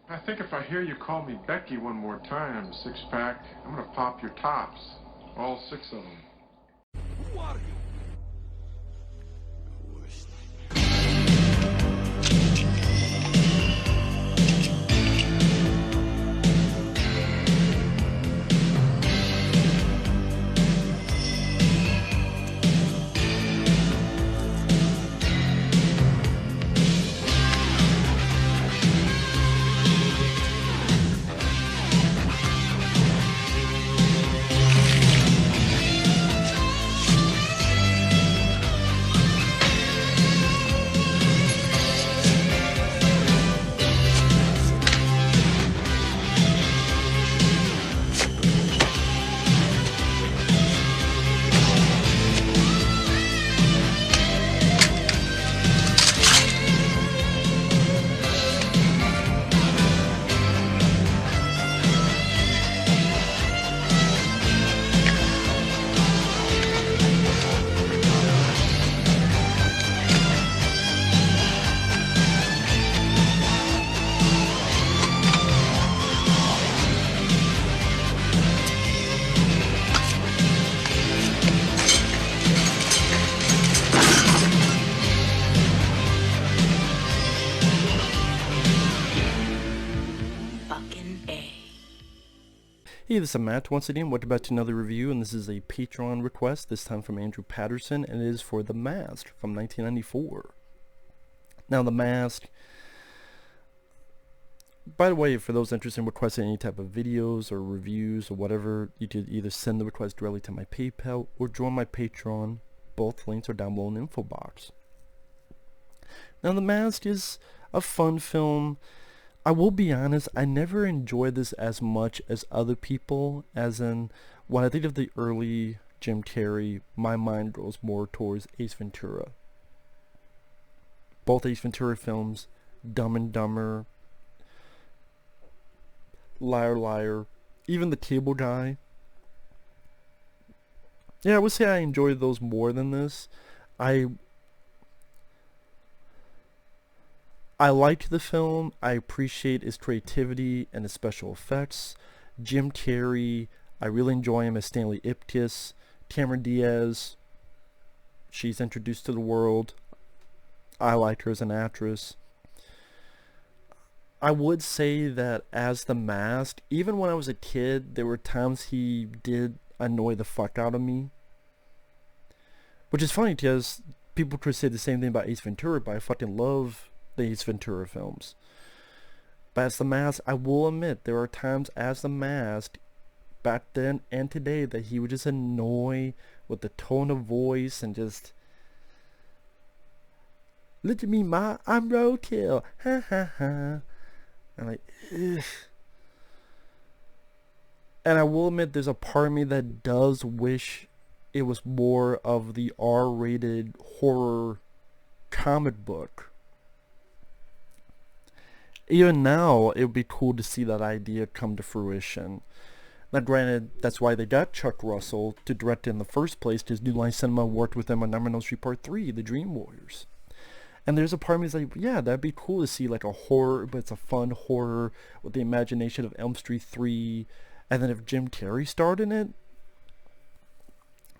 I think if I hear you call me Becky one more time, six-pack, I'm gonna pop your tops. All six of them. Who are you? Hey, this is Matt once again. Welcome back to another review, and this is a Patreon request, this time from Andrew Patterson, and it is for The Mask from 1994. Now, The Mask, by the way, for those interested in requesting any type of videos or reviews or whatever, you could either send the request directly to my PayPal or join my Patreon. Both links are down below in the info box. Now, The Mask is a fun film. I will be honest, I never enjoyed this as much as other people, as in, when I think of the early Jim Carrey, my mind goes more towards Ace Ventura. Both Ace Ventura films, Dumb and Dumber, Liar Liar, even The Cable Guy. Yeah, I would say I enjoyed those more than this. I liked the film. I appreciate its creativity and its special effects. Jim Carrey, I really enjoy him as Stanley Ipkiss. Cameron Diaz, she's introduced to the world. I like her as an actress. I would say that as The Mask, even when I was a kid, there were times he did annoy the fuck out of me. Which is funny because people could say the same thing about Ace Ventura, but I fucking love the Ace Ventura films. But as The Mask, I will admit there are times as The Mask back then and today that he would just annoy with the tone of voice and just, look at me, ma, I'm roadkill, ha ha ha. And like, ugh. And I will admit there's a part of me that does wish it was more of the R-rated horror comic book. Even now, it would be cool to see that idea come to fruition. Now, granted, that's why they got Chuck Russell to direct it in the first place, because New Line Cinema worked with them on Nightmare on Elm Street Part 3, The Dream Warriors. And there's a part of me that's like, yeah, that'd be cool to see like a horror, but it's a fun horror with the imagination of Elm Street 3. And then if Jim Carrey starred in it.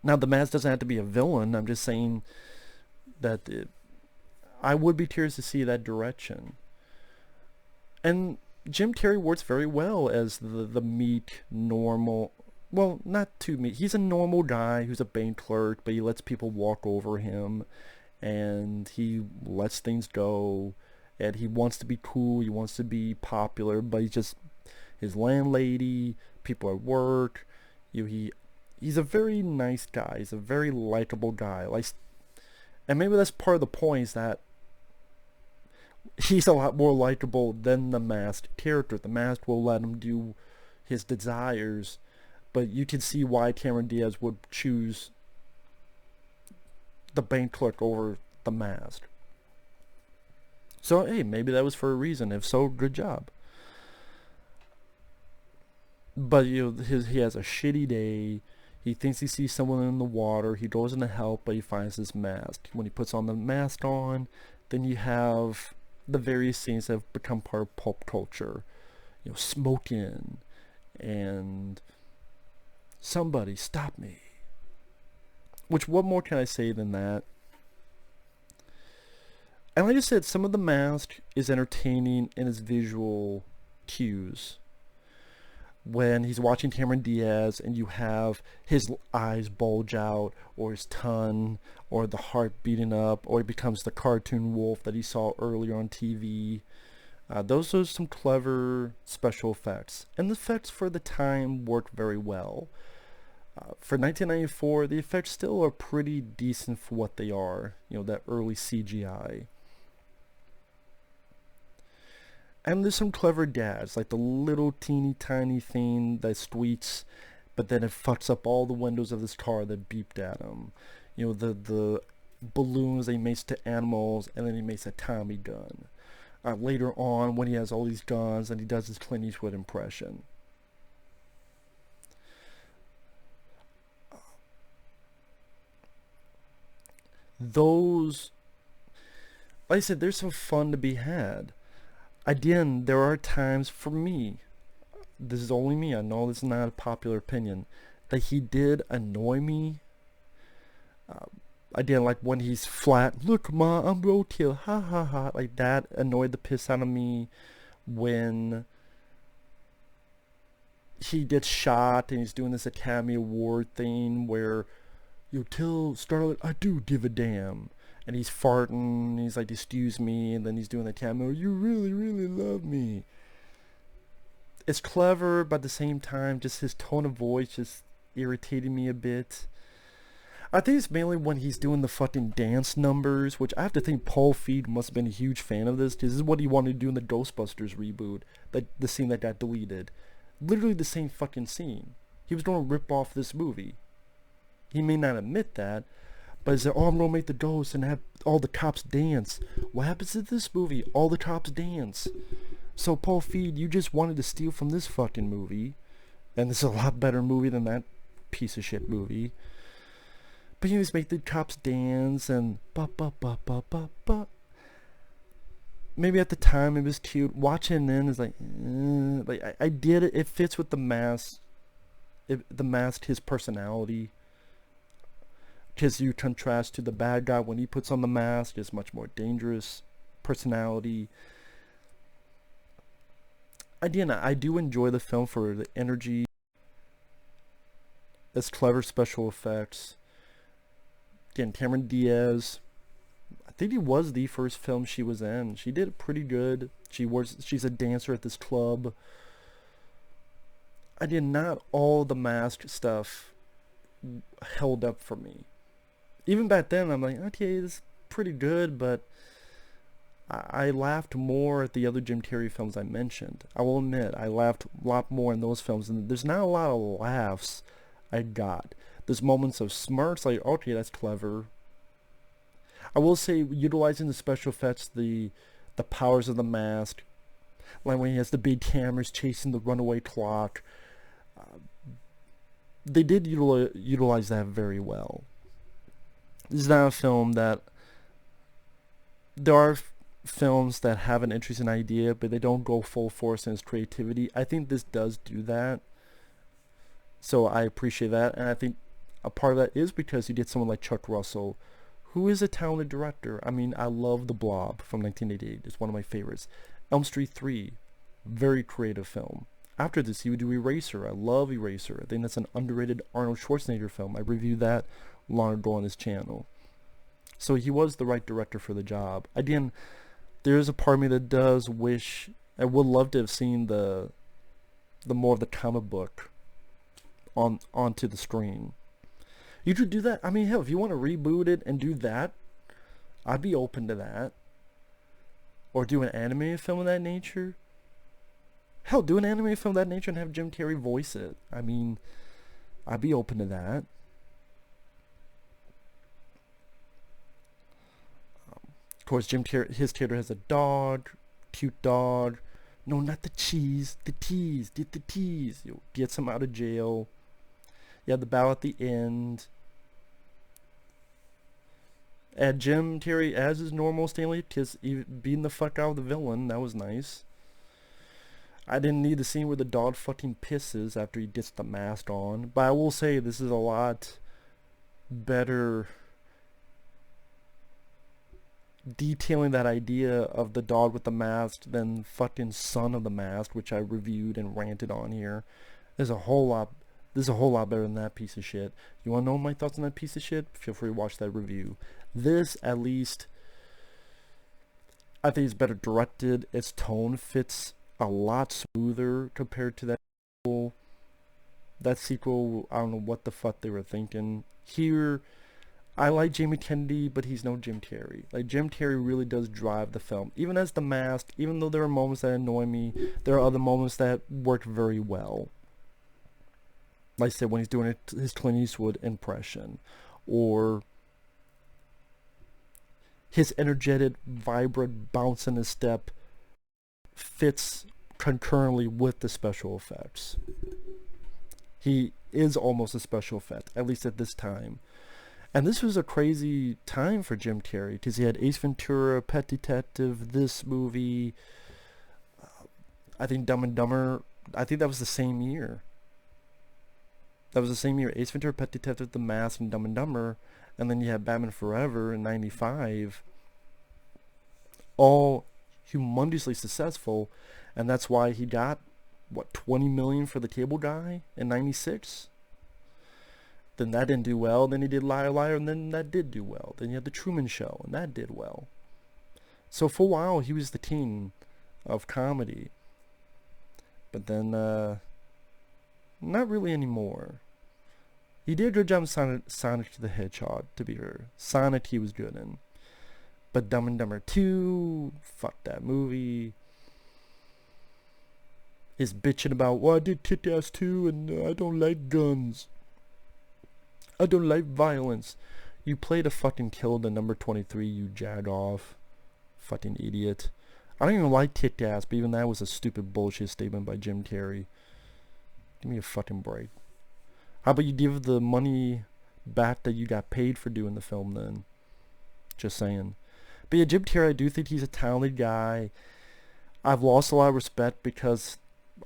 Now, The Mask doesn't have to be a villain. I'm just saying that I would be curious to see that direction. And Jim Carrey works very well as the meek, normal, well, not too meek. He's a normal guy who's a bank clerk, but he lets people walk over him, and he lets things go, and he wants to be cool, he wants to be popular, but he's just his landlady, people at work, he's a very nice guy, he's a very likable guy, and maybe that's part of the point, is that he's a lot more likable than the Masked character. The Mask will let him do his desires, but you can see why Cameron Diaz would choose the bank clerk over the Mask. So, hey, maybe that was for a reason. If so, good job. But, you know, he has a shitty day. He thinks he sees someone in the water. He goes in to help, but he finds his mask. When he puts on the mask on, then you have the various scenes that have become part of pulp culture. You know, smoking and somebody stop me. Which, what more can I say than that? And like I said, some of The Mask is entertaining in its visual cues. When he's watching Cameron Diaz and you have his eyes bulge out, or his tongue, or the heart beating up, or he becomes the cartoon wolf that he saw earlier on TV. Those are some clever special effects. And the effects for the time worked very well. For 1994, the effects still are pretty decent for what they are. You know, that early CGI. And there's some clever dads, like the little teeny tiny thing that squeaks, but then it fucks up all the windows of this car that beeped at him. You know, the balloons that he makes to animals, and then he makes a Tommy gun. Later on, when he has all these guns, and he does his Clint Eastwood impression. Those, like I said, there's some fun to be had. Again, there are times for me, this is only me, I know this is not a popular opinion, that he did annoy me. Again, like when he's flat, look ma, I'm roadkill, ha ha ha, like that annoyed the piss out of me. When he gets shot and he's doing this Academy Award thing where, you tell Starlet I do give a damn. And he's farting, and he's like, excuse me, and then he's doing the cameo, you really, really love me. It's clever, but at the same time, just his tone of voice just irritated me a bit. I think it's mainly when he's doing the fucking dance numbers, which I have to think Paul Feig must have been a huge fan of this, because this is what he wanted to do in the Ghostbusters reboot, the scene that got deleted. Literally the same fucking scene. He was going to rip off this movie. He may not admit that, but he said, oh, I'm going to make the ghosts and have all the cops dance. What happens in this movie? All the cops dance. So Paul Feig, you just wanted to steal from this fucking movie. And it's a lot better movie than that piece of shit movie. But you just make the cops dance and ba. Maybe at the time it was cute. Watching then is like I did it. It fits with the mask. The mask, his personality. Because you contrast to the bad guy when he puts on the mask, is much more dangerous personality. Again, I do enjoy the film for the energy, its clever special effects. Again, Cameron Diaz, I think it was the first film she was in. She did pretty good. She's a dancer at this club. Again, not all the mask stuff held up for me. Even back then, I'm like, okay, this is pretty good, but I laughed more at the other Jim Carrey films I mentioned. I will admit, I laughed a lot more in those films, and there's not a lot of laughs I got. There's moments of smirks, like, okay, that's clever. I will say, utilizing the special effects, the powers of the mask, like when he has the big cameras chasing the runaway clock, they did utilize that very well. This is not a film that... There are films that have an interesting idea, but they don't go full force in its creativity. I think this does do that. So I appreciate that. And I think a part of that is because you get someone like Chuck Russell, who is a talented director. I mean, I love The Blob from 1988. It's one of my favorites. Elm Street 3, very creative film. After this, he would do Eraser. I love Eraser. I think that's an underrated Arnold Schwarzenegger film. I reviewed that long ago on his channel. So he was the right director for the job. Again, there is a part of me that does wish, I would love to have seen the more of the comic book onto the screen. You could do that. I mean, hell, if you want to reboot it and do that, I'd be open to that. Or do an animated film of that nature. Hell, do an animated film of that nature and have Jim Carrey voice it. I mean, I'd be open to that. Of course, Jim Carrey, his character has a dog, cute dog. No, not the cheese, the tease. Get the tease. Gets him out of jail. You have the battle at the end. At Jim Carrey as his normal Stanley Ipkiss, beating the fuck out of the villain. That was nice. I didn't need the scene where the dog fucking pisses after he gets the mask on. But I will say this is a lot better detailing that idea of the dog with the mask than fucking Son of the Mask, which I reviewed and ranted on here. There's a whole lot This is a whole lot better than that piece of shit. You want to know my thoughts on that piece of shit? Feel free to watch that review. This, at least, I think it's better directed. Its tone fits a lot smoother compared to that sequel. That sequel, I don't know what the fuck they were thinking. Here, I like Jamie Kennedy, but he's no Jim Carrey. Like, Jim Carrey really does drive the film. Even as The Mask, even though there are moments that annoy me, there are other moments that work very well. Like I said, when he's doing his Clint Eastwood impression, or his energetic, vibrant bounce in his step fits concurrently with the special effects. He is almost a special effect, at least at this time. And this was a crazy time for Jim Carrey, because he had Ace Ventura, Pet Detective, this movie, I think Dumb and Dumber. I think that was the same year. That was the same year. Ace Ventura, Pet Detective, The Mask, and Dumb and Dumber. And then you had Batman Forever in 95. All humongously successful. And that's why he got, what, $20 million for The Cable Guy in 96? Then that didn't do well. Then he did Liar Liar, and then that did do well. Then you had The Truman Show, and that did well. So for a while, he was the king of comedy. But then, not really anymore. He did a good job in Sonic the Hedgehog, to be fair. Sonic he was good in. But Dumb and Dumber 2, fuck that movie. His bitching about, well, I did Kick-Ass 2, and I don't like guns. I don't like violence. You played a fucking kill the number 23, you jag off. Fucking idiot. I don't even like Kick-Ass, but even that was a stupid bullshit statement by Jim Carrey. Give me a fucking break. How about you give the money back that you got paid for doing the film then? Just saying. But yeah, Jim Carrey, I do think he's a talented guy. I've lost a lot of respect because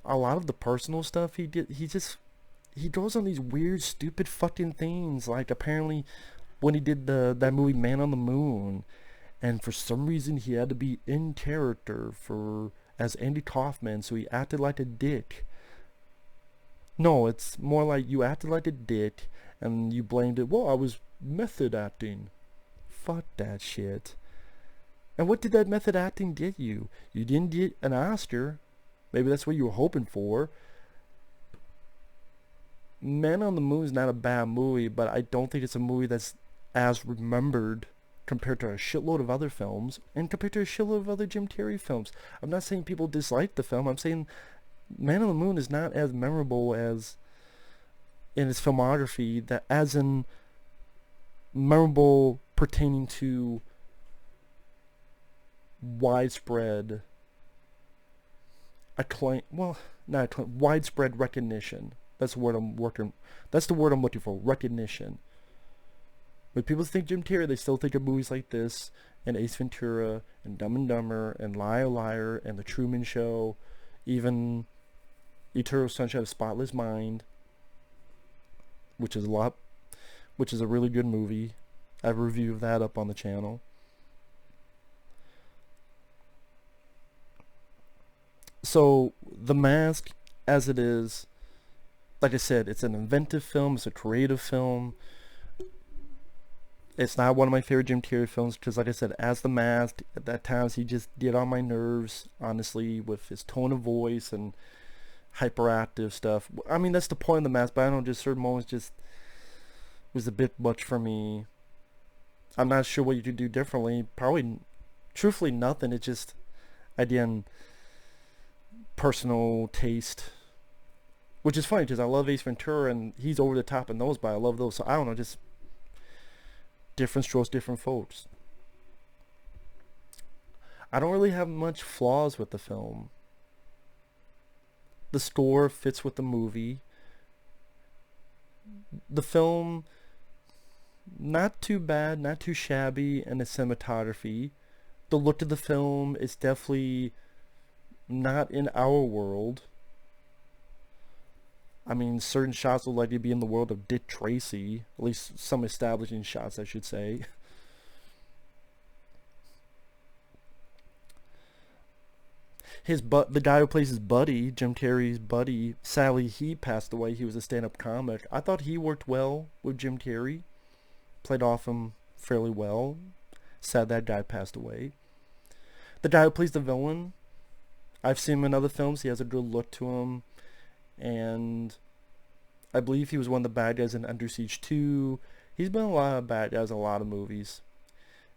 a lot of the personal stuff he goes on these weird, stupid fucking things. Like, apparently, when he did that movie Man on the Moon, and for some reason he had to be in character as Andy Kaufman, so he acted like a dick. No, it's more like you acted like a dick, and you blamed it, well, I was method acting. Fuck that shit. And what did that method acting get you? You didn't get an Oscar. Maybe that's what you were hoping for. Man on the Moon is not a bad movie, but I don't think it's a movie that's as remembered compared to a shitload of other films, and compared to a shitload of other Jim Carrey films. I'm not saying people dislike the film. I'm saying Man on the Moon is not as memorable as in his filmography, that as in memorable pertaining to widespread acclaim. Well, not acclaim, widespread recognition. That's the word I'm looking for. Recognition. When people think Jim Carrey, they still think of movies like this, and Ace Ventura, and Dumb and Dumber, and Liar Liar, and The Truman Show, even Eternal Sunshine of the Spotless Mind, which is a really good movie. I have a review of that up on the channel. So, The Mask, as it is, like I said, it's an inventive film, it's a creative film. It's not one of my favorite Jim Carrey films, because like I said, as The Mask, at times he just did on my nerves, honestly, with his tone of voice and hyperactive stuff. I mean, that's the point of The Mask, but I don't know, just certain moments just was a bit much for me. I'm not sure what you could do differently. Probably, truthfully, nothing. It's just, again, personal taste. Which is funny, because I love Ace Ventura, and he's over the top in those, but I love those. So, I don't know, just different strokes, different folks. I don't really have much flaws with the film. The score fits with the movie. The film Not too bad, not too shabby in the cinematography. The look of the film is definitely not in our world. I mean, certain shots look like they'd be in the world of Dick Tracy. At least some establishing shots, I should say. The guy who plays his buddy, Jim Carrey's buddy, sadly he passed away. He was a stand-up comic. I thought he worked well with Jim Carrey. Played off him fairly well. Sad that guy passed away. The guy who plays the villain, I've seen him in other films. He has a good look to him. And I believe he was one of the bad guys in Under Siege 2. He's been a lot of bad guys in a lot of movies.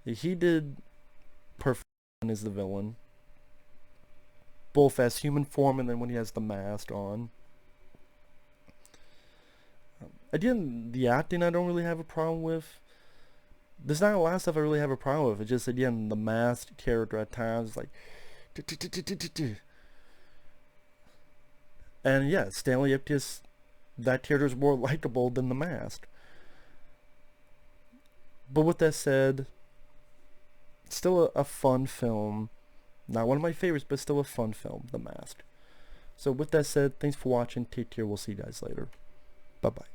He did perfect as the villain. Both as human form and then when he has the mask on. Again, the acting I don't really have a problem with. There's not a lot of stuff I really have a problem with. It's just, again, the masked character at times is like... And yeah, Stanley Ipkiss, that character is more likable than the mask. But with that said, it's still a fun film. Not one of my favorites, but still a fun film, The Mask. So with that said, thanks for watching. Take care. We'll see you guys later. Bye-bye.